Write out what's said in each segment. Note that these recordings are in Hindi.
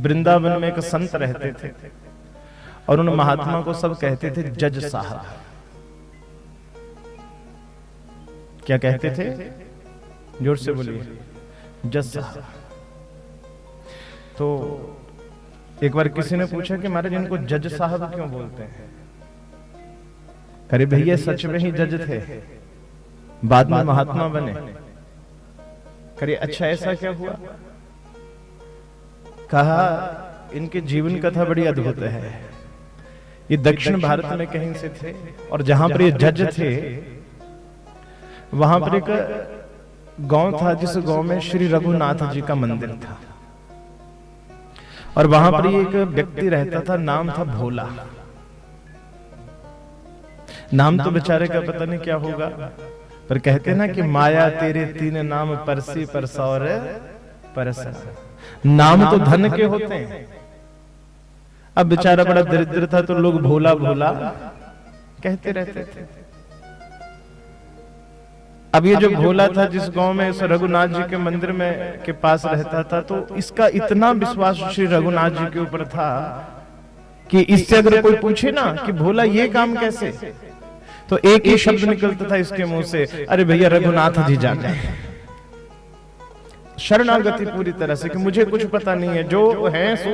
वृंदावन में एक संत रहते थे और उन महात्मा को सब कहते थे जज साहब। क्या कहते थे? जोर से बोलिए, जज साहब। तो एक बार किसी ने पूछा कि महाराज इनको जज साहब क्यों बोलते हैं? अरे भैया सच में ही जज थे, बाद में महात्मा बने। करे अच्छा ऐसा क्या हुआ? कहा इनके जीवन कथा बड़ी अद्भुत है। ये दक्षिण भारत में कहीं से थे और जहां पर ये जज थे वहां पर एक गांव था जिस गांव में श्री रघुनाथ जी का मंदिर था और वहां पर एक व्यक्ति रहता था, नाम था भोला। नाम तो बेचारे का पता नहीं क्या होगा, पर कहते ना कि माया तेरे तीन नाम परसी परसौर परसा। नाम तो धन के होते हैं। अब बेचारा बड़ा दरिद्र था तो लोग भोला भोला कहते रहते थे। अब ये जो भोला था जिस गांव में इस रघुनाथ जी के मंदिर में के पास रहता था, तो इसका इतना विश्वास श्री रघुनाथ जी के ऊपर था कि इससे अगर कोई पूछे ना कि भोला ये काम कैसे, तो एक ही शब्द निकलता था इसके मुंह से, अरे भैया रघुनाथ जी जाने। शरणागति पूरी तरह से कि मुझे कुछ पता नहीं है, जो है सो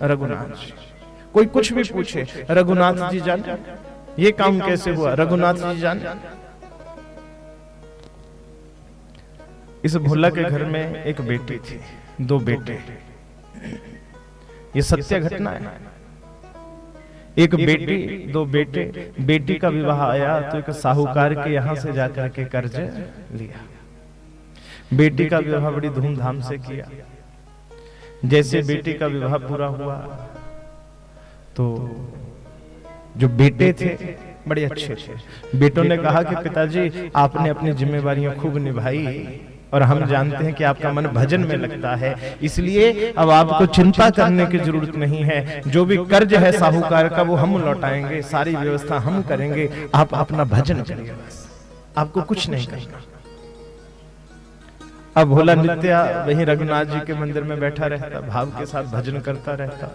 रघुनाथ जी। कोई कुछ भी पूछे, रघुनाथ जी जाने ये काम कैसे हुआ, रघुनाथ जी जाने। इस भोला के घर में एक बेटी थी, दो बेटे। ये सत्य घटना है। एक बेटी दो बेटे। बेटी का विवाह आया तो एक साहूकार के यहां से जाकर के कर्ज लिया। बेटी का विवाह बड़ी धूमधाम से किया। जैसे बेटी का विवाह पूरा हुआ तो जो बेटे थे बड़े अच्छे थे। बेटों ने कहा कि पिताजी आपने अपनी जिम्मेवारियां खूब निभाई और हम जानते हैं कि आपका मन भजन में लगता है, इसलिए अब आपको चिंता करने की जरूरत नहीं है। जो भी कर्ज है साहूकार का वो हम लौटाएंगे, सारी व्यवस्था हम करेंगे, आप अपना भजन करिए, बस आपको कुछ नहीं करना। अब भोला नित्य वहीं रघुनाथ जी के मंदिर में बैठा रहता, भाव के साथ भजन करता रहता।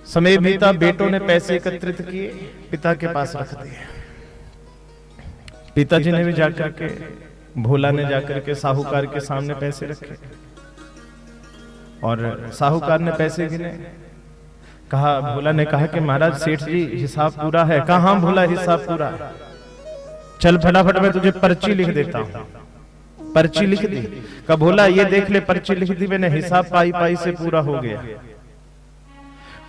समय बीता, बेटों ने पैसे एकत्रित किए, पिता के पास रख दिए। पिताजी ने भी जाकर के, भोला ने जाकर के साहूकार के सामने पैसे रखे और साहूकार ने पैसे गिने। कहा, भोला ने कहा कि महाराज सेठ जी हिसाब पूरा है। कहा हाँ भोला हिसाब पूरा, चल फटाफट मैं तुझे पर्ची लिख देता हूं। पर्ची लिख दी। कहा भोला ये देख ले पर्ची लिख दी मैंने, हिसाब पाई पाई से पूरा हो गया।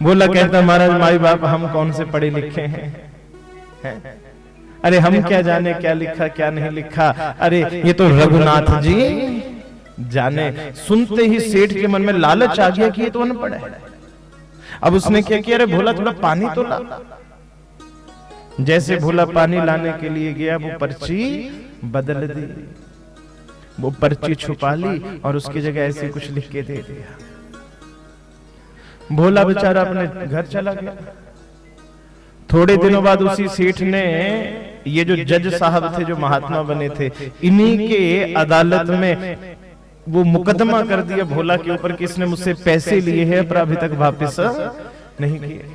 भोला कहता महाराज माई बाप हम कौन से पढ़े लिखे हैं? अरे हम क्या जाने क्या लिखा क्या नहीं लिखा, अरे ये तो रघुनाथ जी जाने। सुनते ही सेठ के मन में लालच आ गया कि ये तो अनपढ़ है। अब उसने क्या किया, अरे भोला थोड़ा पानी तो ला। जैसे भोला पानी लाने के लिए गया वो पर्ची बदल दी, वो पर्ची छुपा ली और उसकी जगह ऐसे कुछ लिख के दे दिया। भोला बेचारा अपने घर चला गया। थोड़े दिनों बाद उसी सेठ ने ये जो जज साहब थे जो महात्मा बने थे, इन्हीं के अदालत में वो मुकदमा कर दिया भोला के ऊपर कि इसने मुझसे पैसे लिए हैं पर अभी तक वापस नहीं किए।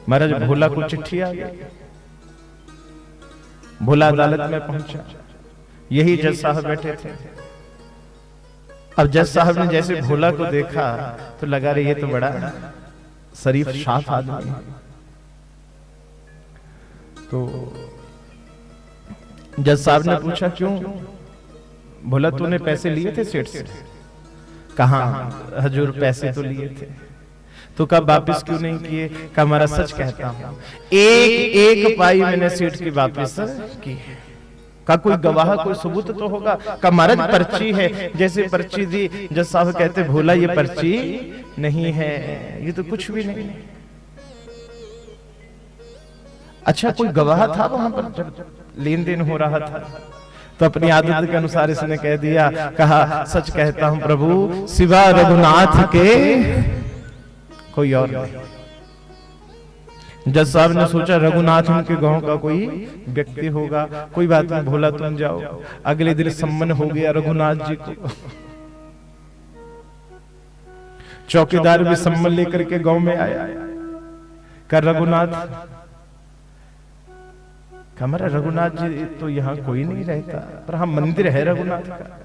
महाराज भोला को चिट्ठी आ गई। भोला अदालत में पहुंचा, यही जज साहब बैठे थे। अब जज साहब ने जैसे भोला को देखा तो लगा रही ये तो बड़ा शरीफ साफ आदमी है। तो जज साहब ने पूछा क्यों? भोला तूने पैसे लिए थे सेठ से? कहा हजूर पैसे तो लिए थे। तो कब वापिस क्यों नहीं किए? कहा हमारा सच कहता हूं एक एक पाई मैंने सेठ की वापिस की। का कोई गवाह कोई सबूत तो होगा? का महाराज पर्ची है, जैसे पर्ची दी जज साहब कहते भोला ये पर्ची नहीं है, ये तो कुछ भी नहीं। अच्छा कोई गवाह था वहां पर जब लेन देन हो रहा था? तो अपनी आदत के अनुसार इसने कह दिया, कहा सच कहता हूं प्रभु सिवा रघुनाथ के कोई और नहीं। जज साहब ने सोचा रघुनाथ उनके गांव का कोई व्यक्ति होगा, कोई बात नहीं भोला तुम जाओ। अगले दिन सम्मन हो गया रघुनाथ जी को। चौकीदार भी सम्मन लेकर के गांव में आया, कर रघुनाथ, हमारा रघुनाथ जी तो यहाँ कोई नहीं रहता, पर हाँ मंदिर है रघुनाथ का।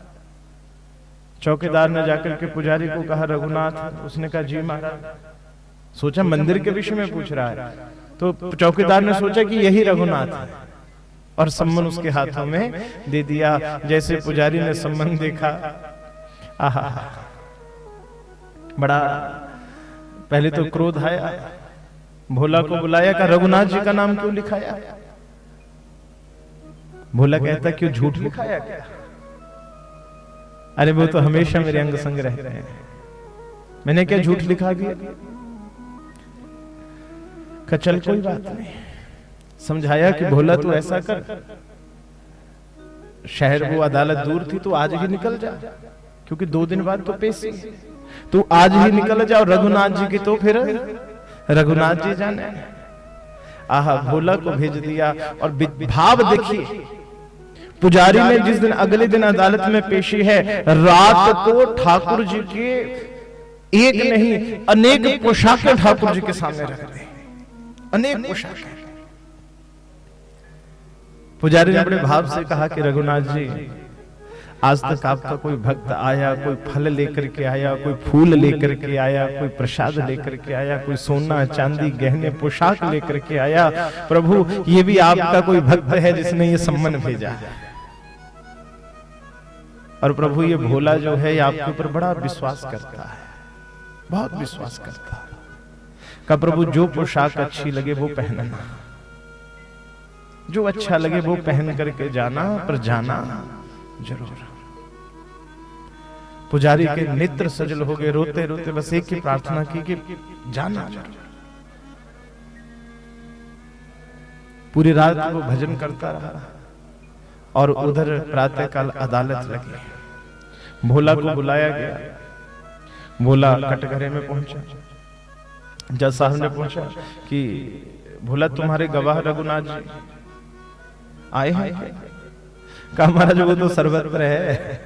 चौकीदार ने जाकर के पुजारी को कहा रघुनाथ, उसने कहा जी महाराज। सोचा मंदिर के विषय में पूछ रहा है, तो चौकीदार ने सोचा कि यही रघुनाथ है और सम्मन उसके हाथों में दे दिया। जैसे पुजारी ने सम्मन देखा, आहा, बड़ा पहले तो क्रोध आया, भोला को बुलाया, कहा रघुनाथ जी का नाम क्यों लिखाया? भोला कहता क्यों झूठ लिखाया क्या? अरे वो तो हमेशा मेरे अंग संग रहते हैं, मैंने क्या झूठ लिखा दिया? का चल कोई बात नहीं, समझाया कि भोला तू ऐसा कर, शहर वो अदालत दूर थी तो आज ही निकल जा, क्योंकि 2 दिन बाद तो पेशी, तू आज ही निकल जाओ। रघुनाथ जी की तो फिर रघुनाथ जी जाने। आहा, भोला को भेज दिया। और भाव देखिए, पुजारी ने जिस दिन अगले दिन अदालत में पेशी है, रात को ठाकुर जी के एक नहीं अनेक पोशाकें ठाकुर जी के सामने रख दी, अनेक पोशाकें। पुजारी ने बड़े भाव से कहा कि रघुनाथ जी, आज तक आपका कोई भक्त आया, कोई फल लेकर के आया, कोई फूल लेकर के आया, कोई प्रसाद लेकर के आया, कोई सोना चांदी गहने पोशाक लेकर के आया, प्रभु ये भी आपका कोई भक्त है जिसने ये सम्मन भेजा। और प्रभु ये भोला जो है ये आपके ऊपर बड़ा विश्वास करता है, बहुत विश्वास करता है। का प्रभु जो पोशाक अच्छी लगे वो पहनना, जो अच्छा लगे वो पहन करके जाना, पर जाना जरूर। पुजारी के नेत्र सजल हो गए, रोते रोते बस एक ही प्रार्थना की कि जाना जरूर। पूरी रात वो भजन करता रहा और उधर प्रातःकाल अदालत लगी। भोला को बुलाया गया, भोला कटघरे में पहुंचा। जज साहब ने पूछा कि भोला तुम्हारे गवाह रघुनाथ जी आए हैं? कहा महाराज वो तो सर्वत्र है,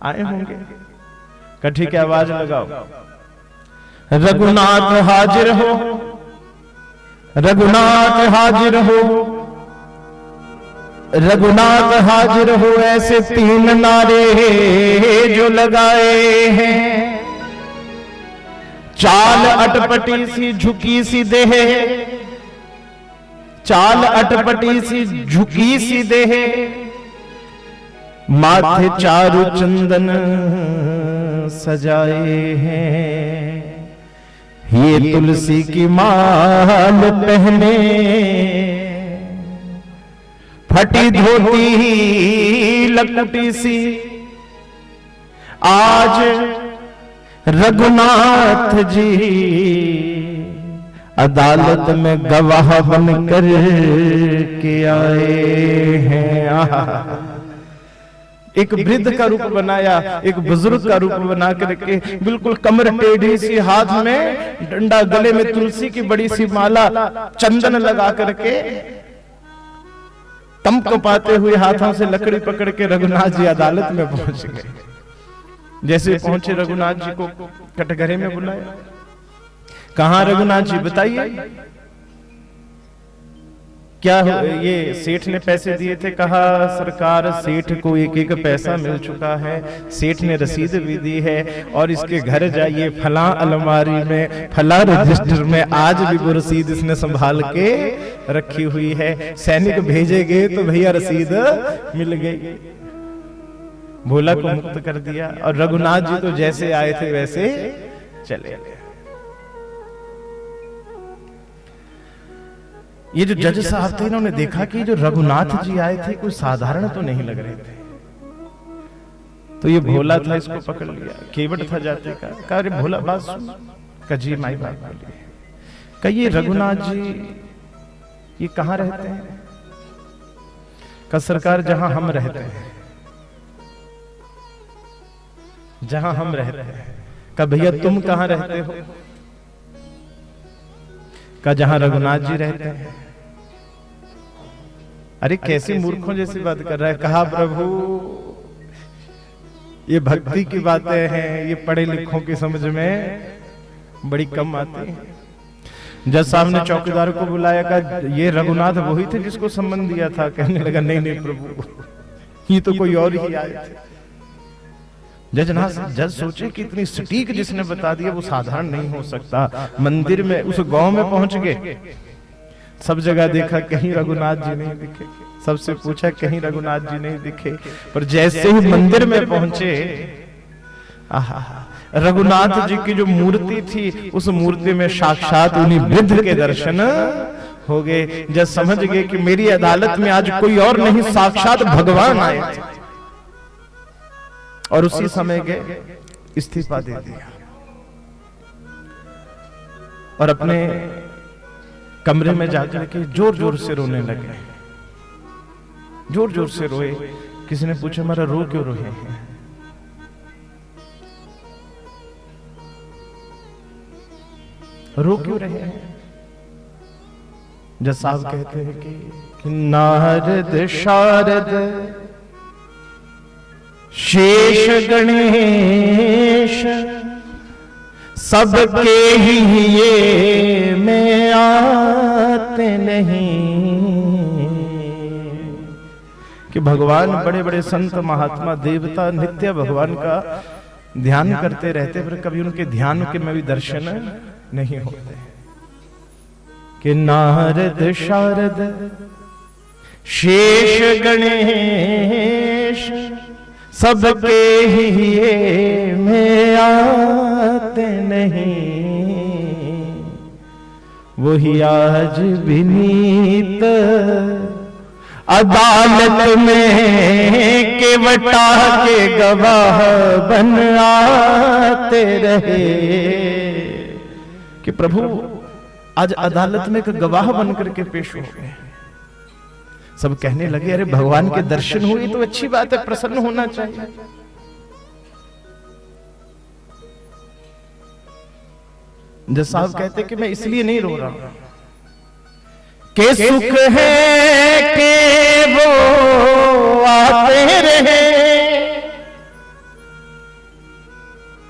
आए होंगे। कठी की आवाज लगाओ, रघुनाथ हाजिर हो, रघुनाथ हाजिर हो, रघुनाथ हाजिर हो। ऐसे 3 नारे जो लगाए हैं, चाल अटपटी सी झुकी सी देह, चाल अटपटी सी झुकी सी देह, माथे चारु चंदन सजाए हैं, ये तुलसी की माल पहने, फटी धोती लकटी सी, आज रघुनाथ जी अदालत में गवाह बनकर के आए हैं। एक वृद्ध का रूप बनाया, एक बुजुर्ग का रूप बना करके, बिल्कुल कमर टेढ़ी सी, हाथ में डंडा, गले में तुलसी की बड़ी सी माला, चंदन लगा करके, कंपकपाते हुए हाथों से लकड़ी पकड़ के रघुनाथ जी अदालत में पहुंच गए। जैसे पहुंचे रघुनाथ जी को कटघरे में बुलाया। कहां रघुनाथ जी बताइए, क्या ये सेठ ने पैसे दिए थे? कहा सरकार सेठ को 1-1 पैसा मिल चुका है, सेठ ने रसीद भी दी है, और इसके घर जाइए फला अलमारी में, फला रजिस्टर में आज भी वो रसीद इसने संभाल के रखी हुई है। सैनिक भेजे गए तो भैया रसीद मिल गई। भोला को मुक्त कर दिया और रघुनाथ जी तो जैसे आए थे वैसे चले गए। ये जो जज साहब थे इन्होंने देखा कि जो रघुनाथ जी आए थे कोई साधारण तो नहीं लग रहे थे, तो ये भोला था, इसको पकड़ लिया। केवट था जाते का, कहा अरे भोला बात सुन। कहा जी माई बात बोलिए। कहा ये रघुनाथ जी ये कहाँ रहते हैं? कहा सरकार जहां हम रहते हैं, जहां हम रहते हैं। कहा भैया तुम कहां रहते हो? कहा जहां रघुनाथ जी रहते हैं। अरे कैसे मूर्खों जैसी बात कर रहा है। कहा प्रभु ये भक्ति की बातें हैं, ये पढ़े लिखों की समझ में बड़ी कम आती है। जज साहब ने चौकीदार को बुलाया, कहा ये रघुनाथ वही थे जिसको सम्मान दिया था? कहने लगा नहीं नहीं प्रभु, ये तो कोई और ही आए थे। जज सोचे कि इतनी सटीक जिसने बता दिया वो साधारण नहीं हो सकता। मंदिर में उस गांव में पहुंच गए, सब जगह देखा कहीं रघुनाथ जी नहीं दिखे, सबसे पूछा कहीं रघुनाथ जी नहीं दिखे। पर जैसे ही मंदिर में पहुंचे, रघुनाथ जी की जो मूर्ति थी उस मूर्ति में साक्षात उन्हीं वृद्ध के दर्शन हो गए। जब समझ गए कि मेरी अदालत में आज कोई और नहीं, साक्षात भगवान आए थे। और उसी समय गए इस्तीफा दे दिया और अपने कमरे में जाकर के जोर जोर से रोने लगे, जोर जोर से रोए। किसी ने पूछा मेरा रो क्यों रोए हैं? रो क्यों रहे हैं? जज साहब कहते हैं कि नारद शारद शेष गणेश सबके ही ये में आते नहीं। कि भगवान बड़े बड़े संत महात्मा देवता नित्य भगवान का ध्यान करते रहते, पर कभी उनके ध्यान के में भी दर्शन नहीं होते। कि नारद शारद शेष गणेश सबके ही ये में आते नहीं। वही आज विनीत अदालत में केवटा के गवाह बन आते रहे। कि प्रभु आज अदालत में एक गवाह बन करके पेश हो गए। सब कहने लगे अरे भगवान के दर्शन हुए तो अच्छी बात है, प्रसन्न होना चाहिए। जज साहब कहते कि मैं इसलिए नहीं रो रहा हूं कि सुख है कि वो आते रहे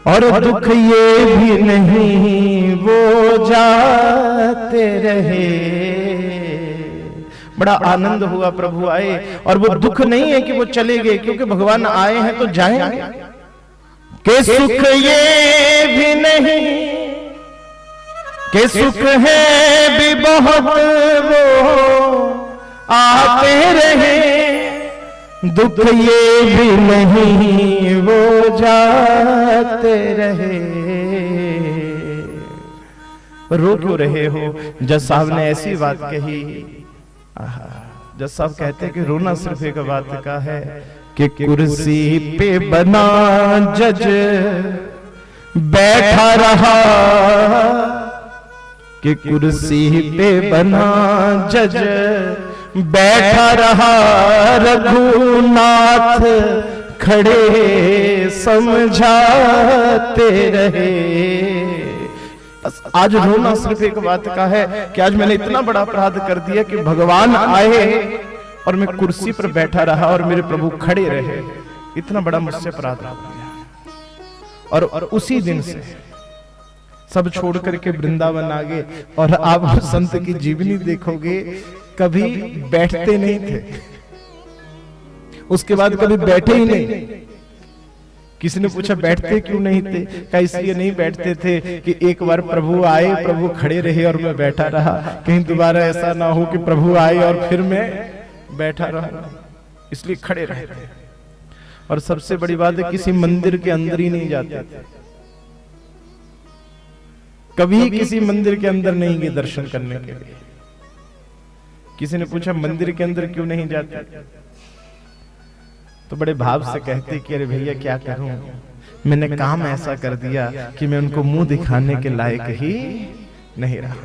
और दुख ये भी नहीं वो जाते रहे। बड़ा आनंद हुआ, प्रभु आए और वो दुख नहीं है कि वो चले गए, क्योंकि भगवान आए हैं तो जाएंगे। कि सुख ये भी नहीं कि सुख है भी बहुत वो आते रहे, दुख ये भी नहीं वो जाते रहे। रो क्यों रहे हो? जज साहब ने ऐसी बात कही। जज साहब कहते हैं कि रोना सिर्फ एक बात का है कि कुर्सी पे बना जज बैठा रहा। कि कुर्सी पे बना जज बैठा रहा, रघुनाथ खड़े समझाते रहे। आज रोना सिर्फ एक बात का है कि आज मैंने इतना बड़ा अपराध कर दिया कि भगवान आए और मैं कुर्सी पर बैठा रहा और मेरे प्रभु खड़े रहे। इतना बड़ा मुझसे अपराध हो गया। और उसी दिन से सब छोड़ करके वृंदावन आ गए। और आप संत की जीवनी देखोगे, कभी बैठते नहीं थे, उसके बाद कभी बैठे ही नहीं। किसी ने पूछा बैठते क्यों नहीं थे? क्या इसलिए नहीं बैठते थे कि एक बार प्रभु आए, प्रभु खड़े रहे और मैं बैठा रहा, कहीं दोबारा ऐसा ना हो कि प्रभु आए और फिर मैं बैठा रहा, इसलिए खड़े रहे। और सबसे बड़ी बात है किसी मंदिर के अंदर ही नहीं जाते थे, कभी किसी मंदिर के अंदर नहीं गए दर्शन करने के लिए। किसी ने पूछा मंदिर के अंदर क्यों नहीं जाते? तो बड़े भाव से कहते कि अरे भैया क्या करूं, मैंने काम ऐसा कर दिया कि मैं उनको मुंह दिखाने के लायक ही नहीं रहा।